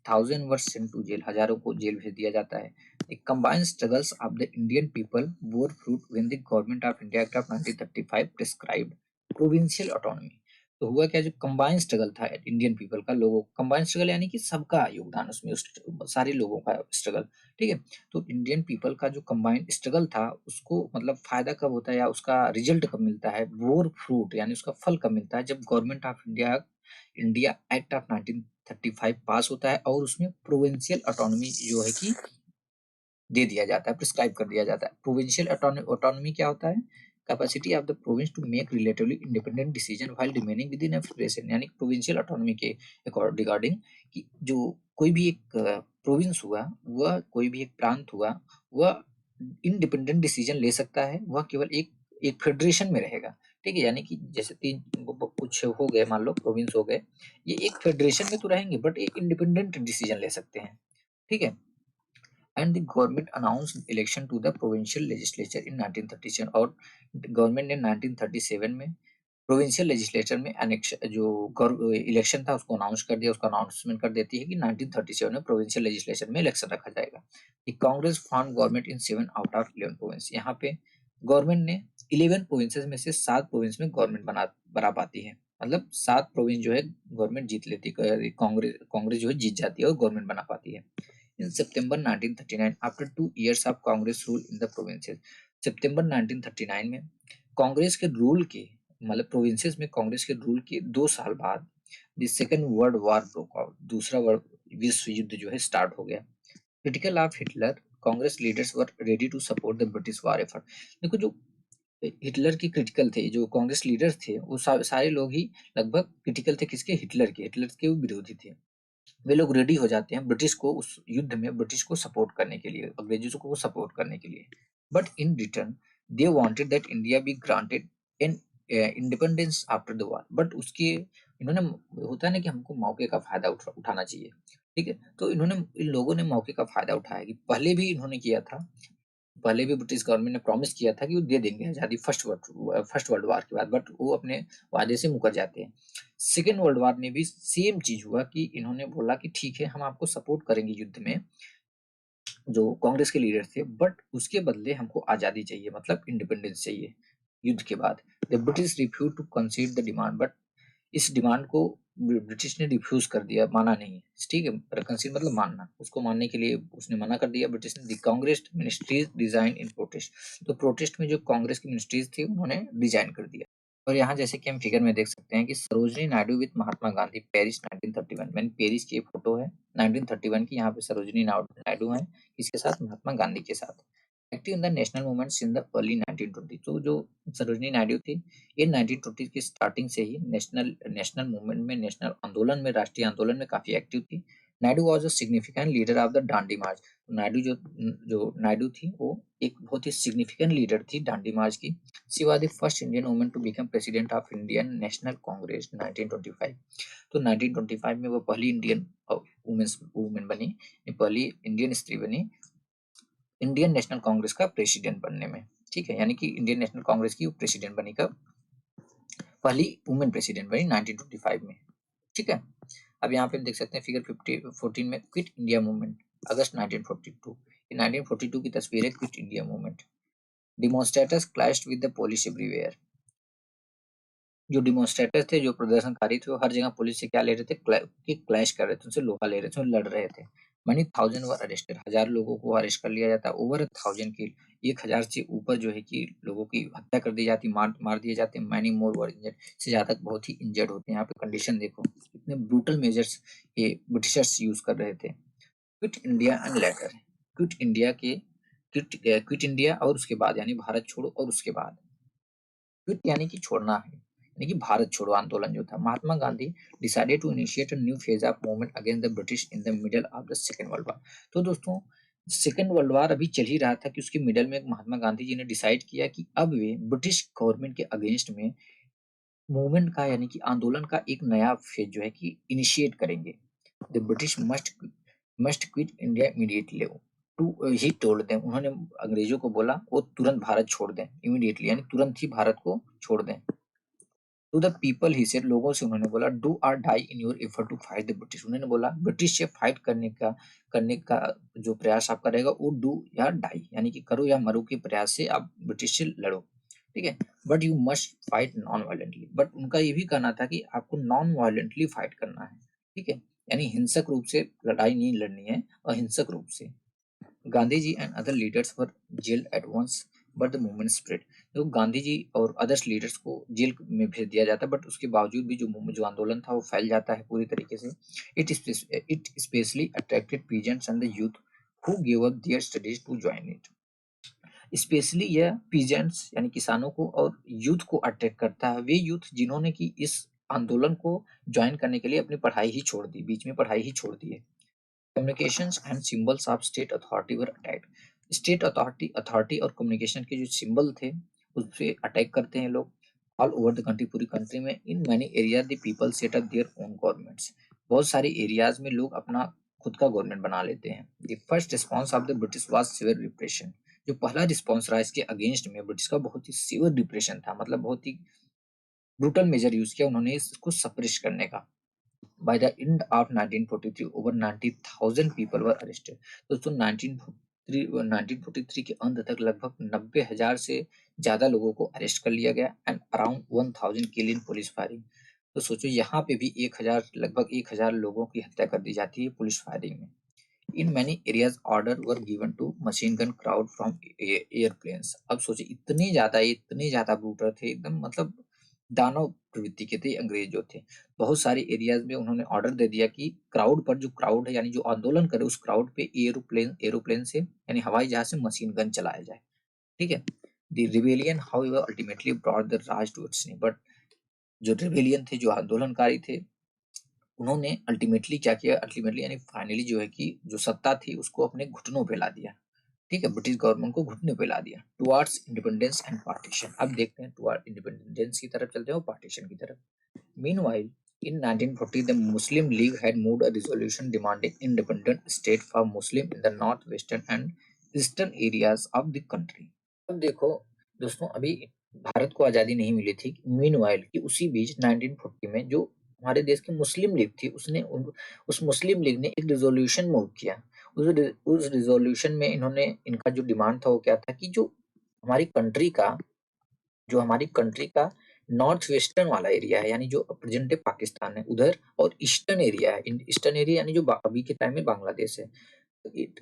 Thousand were sent to jail, हजारों को जेल भेज दिया जाता है। The combined struggles of the Indian people bore fruit when the government of India Act of 1935 prescribed provincial autonomy। तो हुआ क्या, जो कंबाइंड स्ट्रगल था इंडियन पीपल का, लोगों कंबाइंड स्ट्रगल यानी कि सबका योगदान उसमें, उस सारे लोगों का स्ट्रगल, ठीक है। तो इंडियन पीपल का जो कंबाइंड स्ट्रगल था, उसको मतलब फायदा कब होता है या उसका रिजल्ट कब मिलता है, बोर फ्रूट यानी उसका फल कब मिलता है, जब government of India India act of 1935 पास होता है और उसमें प्रोविंशियल ऑटोनॉमी जो है कि दे दिया जाता है, प्रिस्क्राइब कर दिया जाता है। प्रोविंशियल ऑटोनॉमी क्या होता है, capacity of the province to make relatively independent decision while remaining within a federation, यानी प्रोविंशियल ऑटोनॉमी के रिगार्डिंग कि जो कोई भी एक प्रोविंस हुआ, वह कोई भी एक प्रांत हुआ, वह इंडिपेंडेंट डिसीजन ले सकता है, वह केवल एक एक फेडरेशन में रहेगा, ठीक है। यानी कि जैसे तीन कुछ हो गए, मान लो प्रोविंस हो गए, ये एक फेडरेशन में तो रहेंगे बट एक इंडिपेंडेंट डिसीजन ले सकते हैं, ठीक है। And the government announce election to the provincial legislature in 1937, और गवर्नमेंट ने 1937 में प्रोविंशियल लेजिस्लेचर में जो इलेक्शन था उसको अनाउंस कर दिया, उसका अनाउंसमेंट कर देती है कि 1937 में प्रोविंशियल लेजिस्लेचर में इलेक्शन रखा जाएगा। Congress form government in 7 out of 11 province, यहाँ पे गवर्नमेंट ने 11 प्रोविंसेस में से 7 प्रोविंस में गवर्नमेंट बना पाती है, मतलब 7 प्रोविंस जो है गवर्नमेंट जीत लेती है, कांग्रेस जो है जीत जाती है और गवर्नमेंट बना पाती है। In September 1939, after 2 years of Congress rule in the provinces, सितंबर 1939 में कांग्रेस के रूल के मतलब प्रोविंसेस में कांग्रेस के रूल के 2 साल बाद the second world war broke out, दूसरा विश्व युद्ध जो है स्टार्ट हो गया। Critical of Hitler, Congress leaders were ready to support the British war effort. देखो जो हिटलर की क्रिटिकल थे, जो कांग्रेस लीडर्स थे, वो सारे लोग ही लगभग क्रिटिकल थे, किसके, हिटलर के वो विरोधी थे। वे लोग रेडी हो जाते हैं ब्रिटिश को उस युद्ध में ब्रिटिश को सपोर्ट करने के लिए, अंग्रेजों को सपोर्ट करने के लिए। But in return they wanted that India be granted in independence after the war, but उसके इन्होंने, होता है ना कि हमको मौके का फायदा उठाना चाहिए, ठीक है। तो इन्होंने, इन लोगों ने मौके का फायदा उठाया कि पहले भी इन्होंने किया था, पहले भी ब्रिटिश गवर्नमेंट ने प्रॉमिस किया था कि वो दे देंगे आजादी फर्स्ट वर्ल्ड वॉर के बाद, बट वो अपने वादे से मुकर जाते हैं। सेकेंड वर्ल्ड वॉर में भी सेम चीज हुआ कि इन्होंने बोला कि ठीक है हम आपको सपोर्ट करेंगे युद्ध में, जो कांग्रेस के लीडर थे, बट उसके बदले हमको आजादी चाहिए, मतलब इंडिपेंडेंस चाहिए युद्ध के बाद। The British refuse to concede the demand, but इस डिमांड को ब्रिटिश ने रिफ्यूज कर दिया, माना नहीं, ठीक है। कंसीड मतलब मानना, उसको मानने के लिए उसने मना कर दिया ब्रिटिश ने। The Congress ministries design in protest, तो प्रोटेस्ट में जो कांग्रेस की मिनिस्ट्रीज थी उन्होंने डिजाइन कर दिया। और यहाँ जैसे कि हम फिगर में देख सकते हैं कि सरोजनी नायडू विद महात्मा गांधी पेरिस 1931, मैंने पेरिस की फोटो है 1931 की, यहाँ पे सरोजनी नायडू है, किसके साथ, महात्मा गांधी के साथ। Active in the national movements in the early 1920, तो जो सरोजनी नायडू थी ये 1920 की स्टार्टिंग से ही नेशनल नेशनल मूवमेंट में, नेशनल आंदोलन में, राष्ट्रीय आंदोलन में काफी एक्टिव थी। Naidu was a significant leader of the Dandi march, Naidu जो जो नायडू थी वो एक बहुत ही सिग्निफिकेंट लीडर थी डांडी मार्च की। She was the first Indian woman to become president of Indian National Congress 1925, तो 1925 में वो पहली इंडियन वुमेन बनी, पहली इंडियन स्त्री बनी इंडियन नेशनल कांग्रेस का प्रेसिडेंट बनने में, ठीक है। यानी कि इंडियन नेशनल कांग्रेस की प्रेसिडेंट बनी कब, पहली वुमेन प्रेसिडेंट बनी 1925 में, ठीक है। अब यहाँ पे देख सकते हैं फिगर 14 में क्विट इंडिया मूवमेंट अगस्त 1942, 1942 की तस्वीर है quit India movement. Demonstrators clashed with the police everywhere, जो डिमोन्स्ट्रेटर थे, जो प्रदर्शनकारी थे, वो हर जगह पुलिस से क्या ले रहे थे, क्लैश कर रहे थे, उनसे लोहा ले रहे थे, लड़ रहे थे। मनी थाउजेंड वर अरेस्टेड, 1000 लोगों को अरेस्ट कर लिया जाता, ओवर 1000 की 1000 से ऊपर जो है कि लोगों की हत्या कर दी जाती, मार दिए जाते। मैनी मोर वर इंजर्ड, से ज्यादा बहुत ही इंजर्ड होते हैं। यहाँ पे कंडीशन देखो कितने ब्रूटल मेजर्स ये ब्रिटिशर्स यूज कर रहे थे। Quit India and later, quit India के क्विट इंडिया और उसके बाद यानी भारत छोड़ो, और उसके बाद क्विट यानी कि छोड़ना है, यानी कि भारत छोड़ो आंदोलन जो था। Mahatma Gandhi decided to initiate a new phase of movement against the British in the middle of the second world war. तो दोस्तों सेकेंड वर्ल्ड वॉर अभी चल ही रहा था कि उसके मिडल में महात्मा गांधी जी ने डिसाइड किया कि अब वे ब्रिटिश गवर्नमेंट के अगेंस्ट में मूवमेंट का यानी कि आंदोलन का एक नया फेज जो है कि इनिशिएट करेंगे। The British must quit India immediately to he told them, उन्होंने अंग्रेजों को बोला वो तुरंत भारत छोड़ दें, इमीडिएटली यानी तुरंत ही भारत को छोड़ दें। To the people he said, लोगों से उन्होंने बोला do or die in your effort to fight the British, उन्होंने बोला ब्रिटिश से फाइट करने का जो प्रयास आप करेगा वो डू या डाई यानी कि करो या मरो के प्रयास से आप ब्रिटिश से लड़ो। ठीक है, but you must fight non violently. But उनका ये भी कहना था कि आपको नॉन वायलेंटली फाइट करना है, ठीक है, यानी हिंसक रूप से लड़ाई नहीं लड़नी है, अहिंसक रूप से। Gandhi ji and other leaders were jailed at once but the movement spread. तो गांधी जी और अदर्स लीडर्स को जेल में भेज दिया जाता है, बट उसके बावजूद भी जो आंदोलन था वो फैल जाता है पूरी तरीके से। It specially attracted peasants and the youth who give up their studies to join it. Specially यह पीजेंट्स यानी किसानों को और यूथ को अट्रैक्ट करता है, वे यूथ जिन्होंने कि इस आंदोलन को ज्वाइन करने के लिए अपनी पढ़ाई ही छोड़ दी, बीच में पढ़ाई ही छोड़ दी है। Communications and symbols of state authority were attacked. State authority और कम्युनिकेशन के जो सिंबल थे उस पे अटैक करते हैं लोग ऑल ओवर द कंट्री, पूरी कंट्री में। In many area the people set up their own governments. बहुत सारे एरियाज में लोग अपना खुद का गवर्नमेंट बना लेते हैं। The first response of the British was severe repression. जो पहला रिस्पॉन्स रहा इसके अगेंस्ट में ब्रिटिश का, बहुत ही सिवियर रिप्रेशन था, मतलब बहुत ही ब्रूटल मेजर यूज किया उन्होंने इसको सप्रेस करने का। By the end of 1943, over 90,000 people were arrested। दोस्तों 1943 के अंत तक लगभग 90,000 से ज्यादा लोगों को अरेस्ट कर लिया गया and around 1,000 kill in police firing. तो सोचो यहाँ पे भी 1,000, लगभग 1,000 लोगों की हत्या कर दी जाती है पुलिस फायरिंग में। In many areas order were given to machine gun crowd from airplanes. अब सोचिए इतने ज्यादा ब्रूटर थे एकदम, मतलब दानव प्रवृत्ति के थे अंग्रेज जो थे। बहुत सारे एरियाज में उन्होंने ऑर्डर दे दिया कि क्राउड पर, जो क्राउड है यानी जो आंदोलन करे उस क्राउड पे एरोप्लेन से यानी हवाई जहाज से मशीन गन चलाया जाए, ठीक है। The rebellion however ultimately brought the Raj to its, but जो रिबेलियन थे, जो आंदोलनकारी थे, उन्होंने अल्टीमेटली क्या किया, अल्टीमेटली यानी फाइनली जो है कि जो सत्ता थी उसको अपने घुटनों पे ला दिया, ठीक है, ब्रिटिश गवर्नमेंट को घुटने पे ला दिया टुवार्ड्स इंडिपेंडेंस एंड पार्टीशन। अब देखते हैं टुवार्ड इंडिपेंडेंस की तरफ चलते हैं और पार्टीशन की तरफ। Meanwhile in 1940 the Muslim League had moved a resolution demanding independent state for Muslim in the northwestern and eastern areas of the country। अब देखो दोस्तों, अभी भारत को आजादी नहीं मिली थी। मीनवाइल कि उसी बीच 1940 में जो हमारे देश की मुस्लिम लीग थी उस मुस्लिम लीग ने एक रिजोल्यूशन मूव किया। उस रिजोल्यूशन में इनका जो डिमांड था वो क्या था कि हमारी कंट्री का नॉर्थ वेस्टर्न वाला एरिया है, यानी जो प्रेजेंट डे पाकिस्तान है उधर, और ईस्टर्न एरिया है, ईस्टर्न एरिया यानी जो अभी के टाइम में बांग्लादेश है,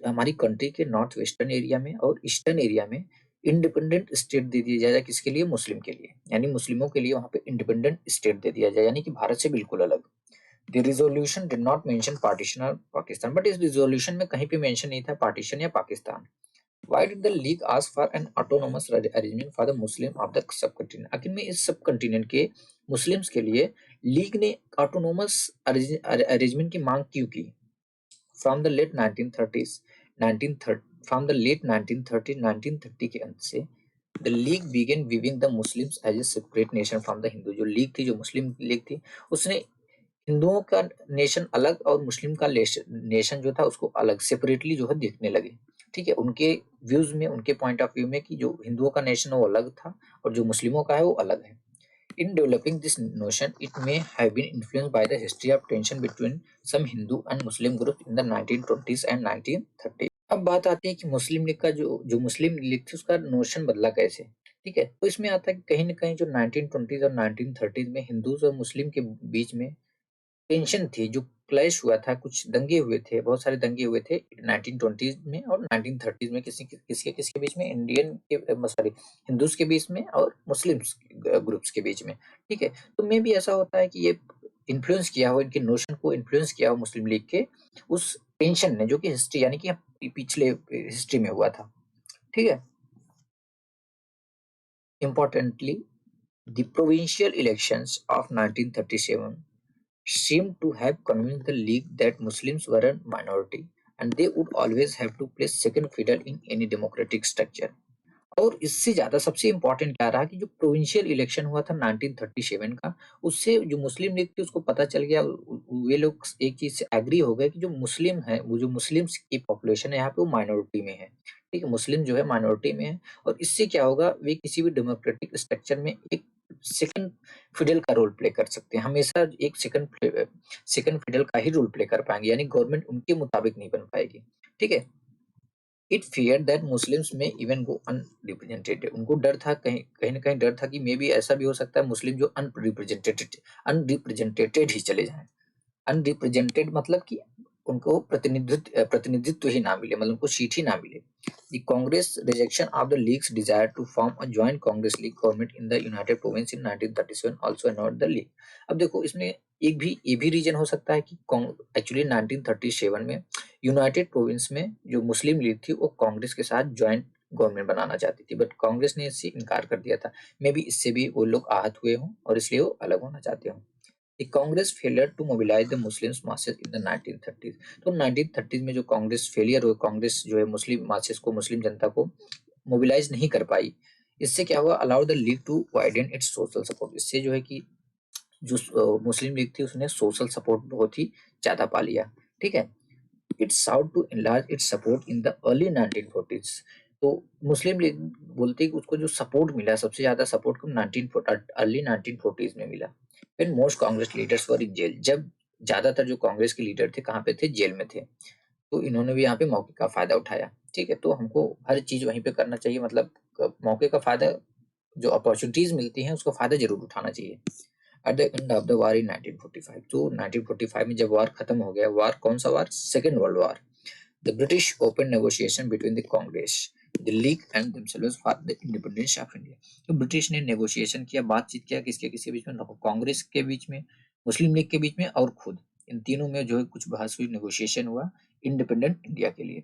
हमारी कंट्री के नॉर्थ वेस्टर्न एरिया में और ईस्टर्न एरिया में इंडिपेंडेंट स्टेट दे दिया जाएगा। किसके लिए? मुस्लिम के लिए, यानी मुस्लिमों के लिए वहां पे इंडिपेंडेंट स्टेट दे दिया जाए, यानी कि भारत से बिल्कुल अलग। The resolution did not mention partition और पाकिस्तान, बट इस रिजोल्यूशन में कहीं पे मेंशन नहीं था पार्टीशन या Pakistan. Why did the league ask for an autonomous arrangement for the Muslim of the subcontinent? आखिर में इस सब कंटिनेंट के मुस्लिम्स के लिए लीग ने ऑटोनोमस अरेंजमेंट की मांग क्यों की? From the late 1930s 1930 from the late 1930 1930 के अंत से the league began viewing the Muslims as a separate nation from the Hindu. जो लीग थी, जो मुस्लिम लीग थी, उसने हिंदुओं का नेशन अलग और मुस्लिम का नेशन जो था उसको अलग सेपरेटली जो है देखने लगे, ठीक है। उनके व्यूज में, उनके पॉइंट ऑफ व्यू में कि जो हिंदुओं का नेशन है वो अलग था और जो मुस्लिमों का है वो अलग है। In developing this notion, it may have been influenced by the history of tension between some Hindu and Muslim groups in the 1920s and 1930s। अब बात आती है कि मुस्लिम लीग का जो मुस्लिम लीग थी उसका नोशन बदला कैसे, ठीक है। तो इसमें आता है कि कहीं ना कहीं जो 1920s और 1930s में हिंदूज और मुस्लिम के बीच में टेंशन थी, जो क्लैश हुआ था, कुछ दंगे हुए थे, बहुत सारे दंगे हुए थे 1920s में और 1930s में। किसके बीच में? इंडियन के, सॉरी, हिंदूज के बीच में और मुस्लिम्स ग्रुप्स के बीच में, ठीक है। तो मे भी ऐसा होता है कि ये इन्फ्लुएंस किया हो, इनके नोशन को इन्फ्लुएंस किया हो मुस्लिम लीग के उस टेंशन ने, जो कि हिस्ट्री यानी कि पिछले हिस्ट्री में हुआ था, ठीक है। Importantly, the provincial elections of 1937 seemed to have convinced the League that Muslims were a minority and they would always have to play second fiddle in any democratic structure। और इससे ज्यादा सबसे इम्पोर्टेंट क्या रहा कि जो प्रोविंशियल इलेक्शन हुआ था 1937 का, उससे जो मुस्लिम लीग थी उसको पता चल गया, वे लोग एक चीज से एग्री हो गए कि जो मुस्लिम है, वो जो मुस्लिम्स की पॉपुलेशन है यहाँ पे वो माइनॉरिटी में है, ठीक है। मुस्लिम जो है माइनॉरिटी में है, और इससे क्या होगा, वे किसी भी डेमोक्रेटिक स्ट्रक्चर में एक सेकंड फिडल का रोल प्ले कर सकते हैं, हमेशा एक सेकंड फिडल का ही रोल प्ले कर पाएंगे, यानी गवर्नमेंट उनके मुताबिक नहीं बन पाएगी, ठीक है। इट फियर दैट मुस्लिम्स में इवन गो अनरिप्रेजेंटेड, उनको डर था, कहीं कहीं ना कहीं डर था कि मे बी ऐसा भी हो सकता है मुस्लिम जो अनरिप्रेजेंटेटेड ही चले जाएं। अनरिप्रेजेंटेड मतलब कि उनको प्रतिनिधित्व ही ना मिले, मतलब उनको सीट ही ना मिले। The Congress rejection of the League's desire to form a joint Congress League government in the United Province in 1937 also annoyed the League. अब देखो इसमें ये भी रीजन हो सकता है कि एक्चुअली 1937 में यूनाइटेड प्रोविंस में जो मुस्लिम लीग थी वो कांग्रेस के साथ ज्वाइंट गवर्नमेंट बनाना चाहती थी, बट कांग्रेस ने इससे इनकार कर दिया था। मे बी इससे भी वो लोग आहत हुए हों और इसलिए वो अलग होना चाहते हों। The Congress failure to mobilize the Muslims masses in the 1930s। तो 1930s में जो कांग्रेस फेलियर हुई, कांग्रेस जो है मुस्लिम मासेस को, मुस्लिम जनता को मोबिलाइज नहीं कर पाई। इससे क्या हुआ, allow the league to widen its social support. इससे जो है कि जो मुस्लिम लीग थी उसने सोशल सपोर्ट बहुत ही ज्यादा पा लिया। ठीक है, it sought to enlarge its support in the early 1940s। तो मुस्लिम लीग बोलते हैं कि उसको जो सपोर्ट मिला, सबसे ज्यादा सपोर्ट को अर्ली 1940s में मिला। फिर most Congress leaders were in jail, जब ज्यादातर जो कांग्रेस के लीडर थे कहाँ पे थे, जेल में थे। तो इन्होंने भी यहाँ पे मौके का फायदा उठाया। ठीक है, तो हमको हर चीज वहीं पे करना चाहिए, मतलब मौके का फायदा, जो अपॉर्चुनिटीज मिलती हैं उसका फायदा जरूर उठाना चाहिए। At the end of the war in 1945, तो 1945 में जब वार खत्म हो गया, वार कौन सा war, second world war, the British open negotiation between the Congress, the League and themselves for the independence of India. तो ब्रिटिश ने नेगोशिएशन किया, बातचीत किया, किसके किसके बीच में, कांग्रेस के बीच में, मुस्लिम लीग के बीच में और खुद, इन तीनों में जो है कुछ बहस हुई, नेगोशिएशन हुआ इंडिपेंडेंट इंडिया के लिए,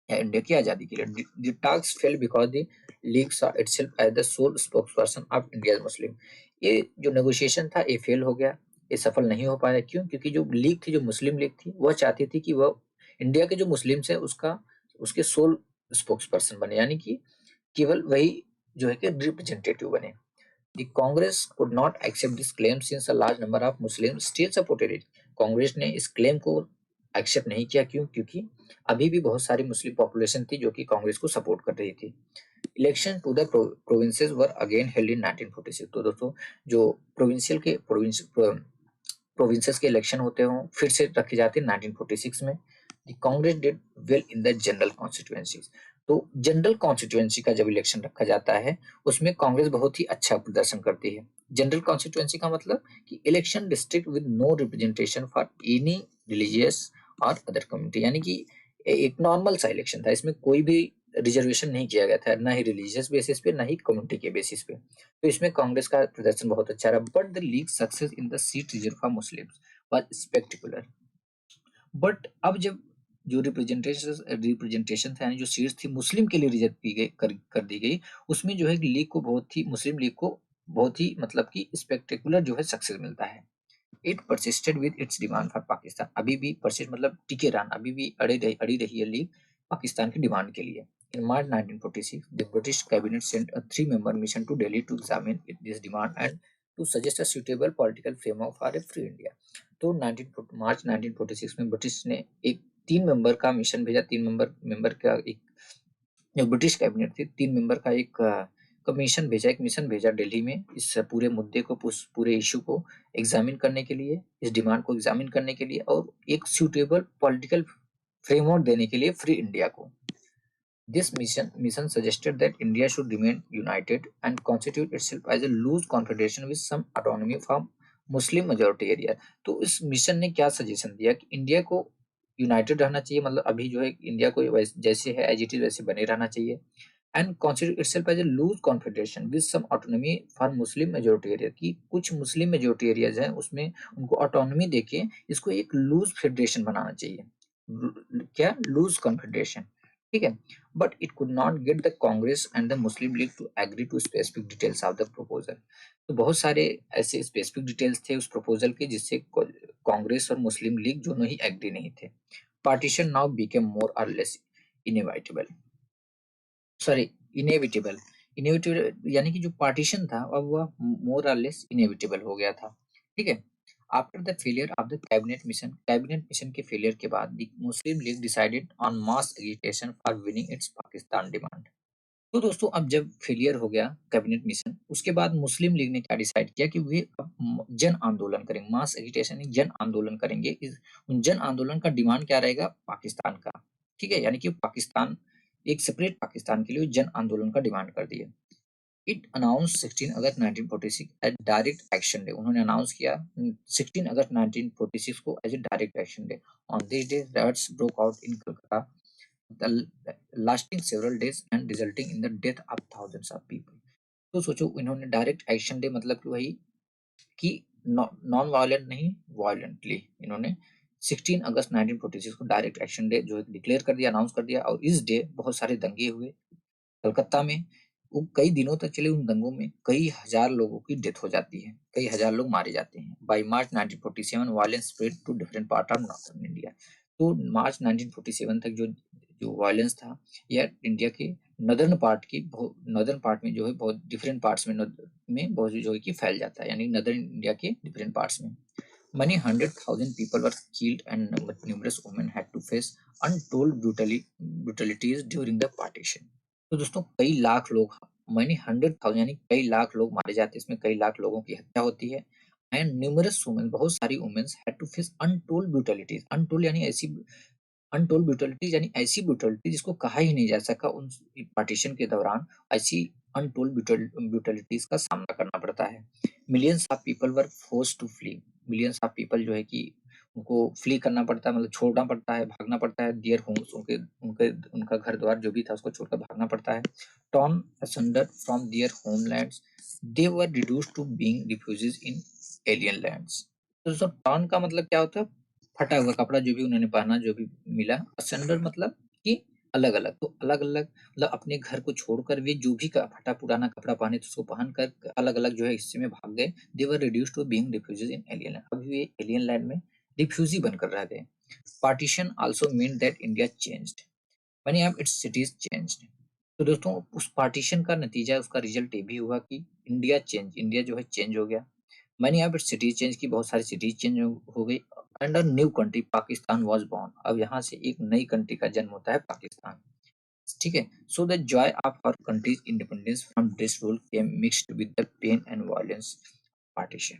या इंडिया की आजादी के लिए। The talks failed because the league saw itself as the sole spokesperson of India Muslim. ये जो नेगोशिएशन था ये फेल हो गया, ये सफल नहीं हो पाया। क्यों? क्योंकि जो लीग थी, जो मुस्लिम लीग थी, वह चाहती थी कि वह इंडिया के जो मुस्लिम्स है उसका, उसके सोल स्पोक्स पर्सन बने, यानी कि केवल वही जो है कि रिप्रेजेंटेटिव बने। The Congress could not accept this claim since a large number of Muslim still supported it. Congress ने इस क्लेम को एक्सेप्ट नहीं किया। क्यों? क्योंकि अभी भी बहुत सारी मुस्लिम पॉपुलेशन थी जो कि कांग्रेस को सपोर्ट कर रही थी। Election to the provinces were again held in 1946। तो दोस्तों जो प्रोविंसेस के इलेक्शन होते हो फिर से रखे जाते हैं 1946 में। Congress did well in the general constituencies. तो जनरल कॉन्स्टिट्यूएंसी का जब इलेक्शन रखा जाता है उसमें कांग्रेस बहुत ही अच्छा प्रदर्शन करती है। जनरल कॉन्स्टिट्यूएंसी का मतलब कि election district with no representation for any religious और अदर कम्युनिटी, यानी कि एक नॉर्मल सा इलेक्शन था, इसमें कोई भी रिजर्वेशन नहीं किया गया था, ना ही रिलीजियस बेसिस पे ना ही कम्युनिटी के बेसिस पे। तो इसमें कांग्रेस का प्रदर्शन बहुत अच्छा रहा। But the league success in the seat reserve for Muslims was spectacular. But अब जब जो रिप्रेजेंटेशन था, यानी जो सीट्स थी मुस्लिम के लिए रिजर्व की गई, कर दी गई, उसमें जो है लीग को बहुत ही, मुस्लिम लीग को बहुत ही मतलब कि स्पेक्टेकुलर जो है सक्सेस मिलता है। It persisted with its demand for Pakistan. अभी भी परसिस्ट मतलब टिके रहना, अभी भी अड़ी रही है लीग पाकिस्तान की डिमांड के लिए। In March 1946, the British cabinet sent a three-member mission to Delhi to examine this demand and to suggest a suitable political framework for a free India। तो 19 मार्च 1946 में ब्रिटिश ने एक 3 मेंबर का मिशन भेजा। 3 मेंबर का एक, जो ब्रिटिश कैबिनेट थी, 3 मेंबर का एक कमीशन भेजा, एक मिशन भेजा दिल्ली में, इस पूरे मुद्दे को, पूरे इशू को एग्जामिन करने के लिए, इस डिमांड को एग्जामिन करने के लिए और एक सूटेबल पॉलिटिकल फ्रेमवर्क देने के लिए फ्री इंडिया को। This mission suggested that India should remain united and constitute itself as a loose confederation with some autonomy from Muslim majority area। तो इस मिशन ने क्या सजेशन दिया कि इंडिया को यूनाइटेड रहना चाहिए, मतलब अभी जो है इंडिया को जैसे है एज इट इज वैसे बने रहना चाहिए, and constitute itself as a loose confederation with some autonomy for Muslim majority area, की कुछ मुस्लिम मेजोरिटी एरियाज हैं उसमें उनको ऑटोनॉमी देके इसको एक लूज फेडरेशन बनाना चाहिए। क्या? Loose confederation. ठीक है, but it could not get the Congress and the Muslim League to agree to specific details of the proposal। तो बहुत सारे ऐसे स्पेसिफिक डिटेल्स थे उस प्रपोजल के जिससे कांग्रेस और मुस्लिम लीग दोनों ही एग्री नहीं थे। पार्टीशन नाउ बिकेम मोर और less inevitable, sorry inevitable, inevitable यानी कि जो पार्टीशन था अब वह मोर और लेस इनएविटेबल हो गया था। ठीक है, after the failure of the cabinet mission के फेलियर के बाद the Muslim league decided on mass agitation for winning it's Pakistan demand. तो दोस्तों अब जब फेलियर हो गया कैबिनेट मिशन, उसके बाद मुस्लिम लीग ने क्या डिसाइड किया कि वे अब जन आंदोलन करेंगे, मास एजिटेशन, जन आंदोलन करेंगे। इस जन आंदोलन का डिमांड क्या रहेगा? पाकिस्तान का। ठीक है, यानी कि पाकिस्तान एक सेपरेट पाकिस्तान के लिए जन आंदोलन का डिमांड कर दिया। It announce 16 August 1946 as direct action day. उन्होंने अनाउंस किया 16 अगस्त 1946 को as a direct action day. On this day riots broke out in Calcutta, lasting several days and resulting in the death of thousands of people। तो सोचो, इन्होंने डायरेक्ट एक्शन डे मतलब कि वही कि नॉन वायलेंट नहीं, वायलेंटली इन्होंने 16 अगस्त 1946 को डायरेक्ट एक्शन डे जो डिक्लेयर कर दिया, अनाउंस कर दिया। और इस डे बहुत सारे दंगे हुए कलकत्ता में। वो कई दिनों तक चले। उन दंगों में कई हजार लोगों की डेथ हो जाती है, कई हजार लोग मारे जाते हैं। By March 1947 violence spread to different part of northern India. तो मार्च 1947 तक जो जो वायलेंस था यह इंडिया के नदर्न पार्ट की नदर्न पार्ट में जो है बहुत डिफरेंट पार्ट्स में बहुत जो है कि फैल जाता है, यानी नदर्न इंडिया के डिफरेंट पार्ट्स में। Many hundred thousand people were killed and numerous women had to face untold brutalities during the partition। तो दोस्तों कई लाख लोग, many hundred thousand यानी कई लाख लोग मारे जाते हैं, इसमें कई लाख लोगों की हत्या होती है। एंड न्यूमरस वुमेन, बहुत सारी womens had to face untold brutalities. Untold यानी ऐसी, अनटोल्ड ब्रूटलिटीज यानी ऐसी ब्रूटलिटी जिसको कहा ही नहीं जा सका उन पार्टीशन के दौरान। ऐसी अनटोल्ड ब्रूटलिटीज का सामना करना पड़ता है। Millions of people were forced to flee. Millions of people जो है कि उनको फ्ली करना पड़ता है, मतलब छोड़ना पड़ता है, भागना पड़ता है। डियर होम्स, उनके उनके उनका घर द्वार जो भी था उसको छोड़कर भागना पड़ता है। Torn asunder from their homelands, they were reduced to being refugees in alien lands. तो दोस्तों टॉर्न का मतलब क्या होता है? फटा हुआ कपड़ा जो भी उन्होंने पहना, जो भी मिला। असंडर मतलब कि अलग अलग। तो अलग अलग मतलब अपने घर को छोड़कर वे जो भी फटा पुराना कपड़ा पहने थे उसको पहनकर अलग अलग जो है हिस्से में भाग गए। They were reduced to being refugees in alien land. अभी वे एलियन लैंड में रिफ्यूजी बनकर रह गए। Partition also mean that India changed, many of its cities changed। तो दोस्तों उस पार्टीशन का नतीजा, उसका रिजल्ट ये भी हुआ कि इंडिया जो है चेंज हो गया। many of its cities change की, बहुत सारी सिटीज चेंज हो गई। And a new country Pakistan was born. अब यहाँ से एक नई कंट्री का जन्म होता है, पाकिस्तान। ठीक है। So the joy of our country's independence from this rule came mixed with the pain and violence partition.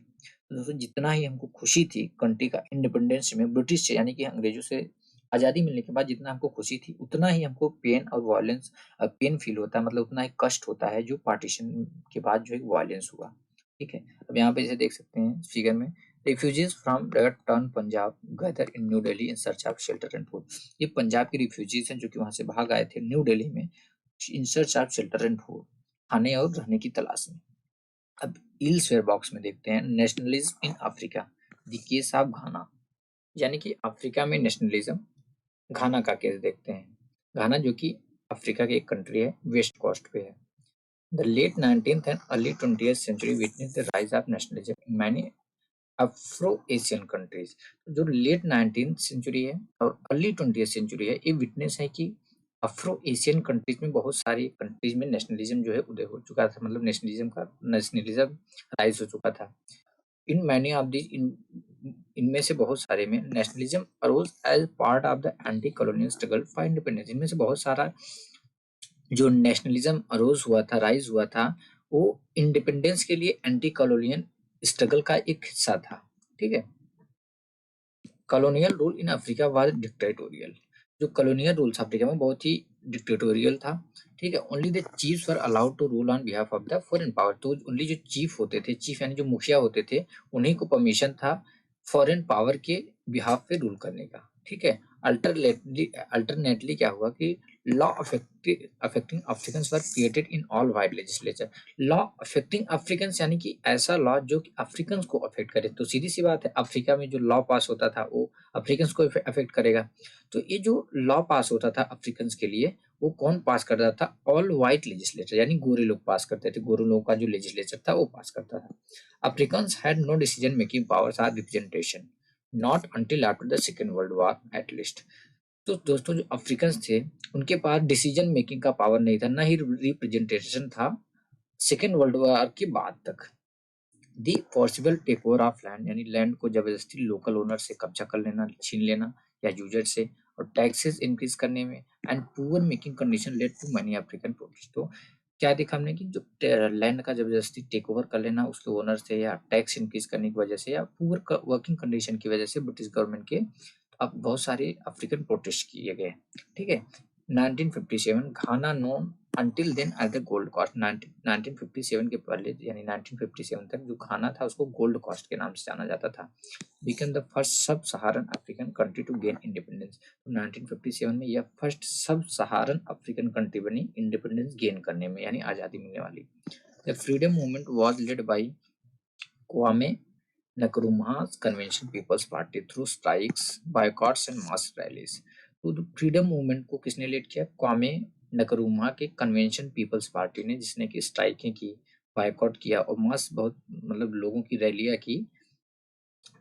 तो दोस्तों जितना ही हमको खुशी थी कंट्री का इंडिपेंडेंस में, ब्रिटिश से यानी कि अंग्रेजों से आजादी मिलने के बाद जितना हमको खुशी थी, उतना ही हमको पेन और वायलेंस, पेन फील होता है, मतलब उतना ही कष्ट होता है जो पार्टीशन के बाद जो एक वायलेंस हुआ। ठीक है। अब यहाँ पे जैसे देख सकते हैं फिगर में, refugees from turn Punjab gather in New Delhi in search of shelter and food. ये पंजाब के रिफ्यूजीज हैं जो कि वहां से भाग आए थे न्यू दिल्ली में इन search of shelter and food, खाने और रहने की तलाश में। अब इल्सवेयर बॉक्स में देखते हैं nationalism in Africa, the case of घाना। यानी कि अफ्रीका में नेशनलिज्म, घाना का केस देखते हैं। घाना जो कि अफ्रीका की एक कंट्री है, वेस्ट कोस्ट पे है। The late 19th and early 20th century witness the rise of nationalism in many Afro Asian countries. जो लेट 19th सेंचुरी है और अर्ली 20th सेंचुरी है, ये विटनेस है कि अफ्रो एशियन कंट्रीज में बहुत सारी कंट्रीज में नेशनलिज्म जो है उदय हो चुका था, मतलब नेशनलिज्म राइज हो चुका था। इन मैनी ऑफ दी इनमें से बहुत सारे में nationalism arose as part of the anti colonial struggle for independence. इनमें से बहुत सारा जो नेशनलिज्म अरोज हुआ था, राइज हुआ था, वो इंडिपेंडेंस के लिए एंटी कॉलोनियल स्ट्रगल का एक हिस्सा था। ठीक है। Colonial rule in Africa was dictatorial. जो कॉलोनियल रूल्स अफ्रीका में बहुत ही डिक्टेटोरियल था। ठीक है। Only the chiefs were allowed to rule on behalf of the foreign power. तो ओनली जो चीफ होते थे, चीफ यानी जो मुखिया होते थे, उन्हीं को परमिशन था फॉरेन पावर के बिहाफ पे रूल करने का। ठीक है। अल्टरनेटली क्या हुआ कि law affecting Africans were created in all wide legislature. Law affecting Africans यानी कि ऐसा लॉ जो कि अफ्रीकन्स को अफेक्ट करे। तो सीधी सी बात है, अफ्रीका में जो लॉ पास होता था वो अफ्रीकन्स को अफेक्ट करेगा। तो ये जो लॉ पास होता था अफ्रीकन्स के लिए, वो कौन पास करता था? ऑल वाइट लेजिस्लेचर, यानी गोरे लोग पास करते थे। गोरे लोगों का जो लेजिस्लेचर था वो पास करता था। Africans had no decision making powers or representation not until after the second world war at least. तो दोस्तों जो अफ्रीकन्स थे उनके पास डिसीजन मेकिंग का पावर नहीं था, ना ही रिप्रेजेंटेशन था सेकेंड वर्ल्ड वॉर के बाद तक। The possible take over of land, यानी लैंड को जबरदस्ती लोकल ओनर से कब्जा कर लेना, छीन लेना या यूजर से, और टैक्सेस इंक्रीज करने में, and poor making condition led to many African protest. तो क्या देखा हमने कि जो लैंड का जबरदस्ती टेक ओवर कर लेना उसके ओनर से, या टैक्स इंक्रीज करने की वजह से, या पुअर वर्किंग कंडीशन की वजह से ब्रिटिश गवर्नमेंट के अब बहुत सारे अफ्रीकन प्रोटेस्ट किए गए। ठीक है। 1957 Ghana known until then as the Gold Coast. 1957 के पहले यानी 1957 तक जो घाना था उसको गोल्ड कॉस्ट के नाम से जाना जाता था। Become the first sub Saharan African country to gain independence. तो 1957 में यह first sub Saharan African country बनी इंडिपेंडेंस गेन करने में, यानी आज़ादी मिलने वाली। The freedom movement was led by Kwame Nkrumah's Convention People's Party through strikes, boycotts and mass rallies. तो फ्रीडम मूवमेंट को किसने लीड किया? क्वामे नक्रुमा के कन्वेंशन पीपल्स पार्टी ने, जिसने की स्ट्राइकें की, बायकॉट किया और मास बहुत मतलब लोगों की रैलियां की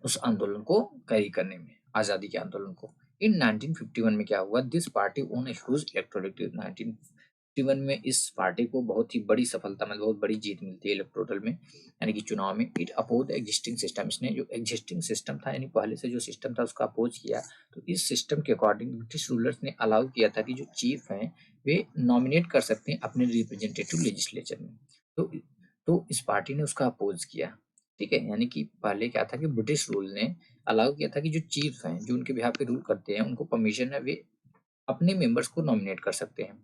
उस आंदोलन को कैरी करने में, आज़ादी के आंदोलन को। इन 1951 में क्या हुआ? This party own huge electoral. 1951 में इस पार्टी को बहुत ही बड़ी सफलता, मतलब बहुत बड़ी जीत मिलती है इलेक्टोरल में, यानी कि चुनाव में। It oppose existing system. इसने जो एग्जिस्टिंग सिस्टम था, यानी पहले से जो सिस्टम था, उसका अपोज किया। तो इस सिस्टम के अकॉर्डिंग ब्रिटिश रूलर्स ने अलाउ किया था कि जो चीफ हैं वे नॉमिनेट कर सकते हैं अपने रिप्रेजेंटेटिव लेजिस्लेचर में। तो इस पार्टी ने उसका अपोज किया। ठीक है, यानी कि पहले क्या था कि ब्रिटिश रूल ने अलाउ किया था कि जो चीफ हैं, जो उनके बिहाफ पे रूल करते हैं, उनको परमिशन है, वे अपने मेंबर्स को नॉमिनेट कर सकते हैं,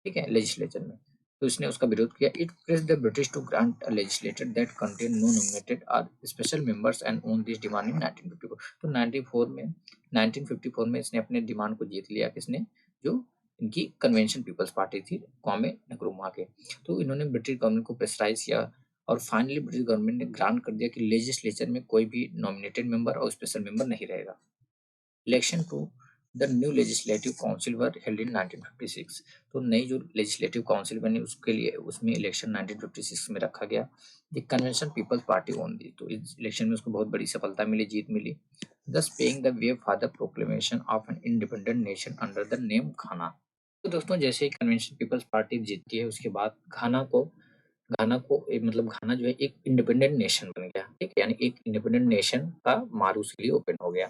ठीक है, लेजिस्लेचर में। तो इसने उसका विरोध किया। It pressed the British to grant a legislator that contain no nominated or special members and on this demand in 1954। तो 1954 में इसने अपने डिमांड को जीत लिया। किसने? जो इनकी कन्वेंशन पीपल्स पार्टी थी, क्वामे नक्रुमा के। तो इन्होंने ब्रिटिश गवर्नमेंट को प्रेशराइज किया और फाइनली ब्रिटिश गवर्नमेंट ने ग्रांट कर दिया कि लेजिस्लेचर में कोई भी नॉमिनेटेड मेंबर और स्पेशल मेंबर नहीं रहेगा। Election to the new legislative council were held in 1956। तो नई जो लेजिस्लेटिव काउंसिल बनी उसके लिए उसमें इलेक्शन 1956 में रखा गया। The Convention People's Party won दी। तो इस इलेक्शन में उसको बहुत बड़ी सफलता मिली, जीत मिली। Thus paving the way for the proclamation of an independent nation under the name Ghana. तो दोस्तों, जैसे ही कन्वेंशन पीपल्स पार्टी जीतती है उसके बाद मतलब घाना जो है एक इंडिपेंडेंट नेशन बन गया। ठीक है, यानी एक इंडिपेंडेंट नेशन का मारूस के लिए ओपन हो गया।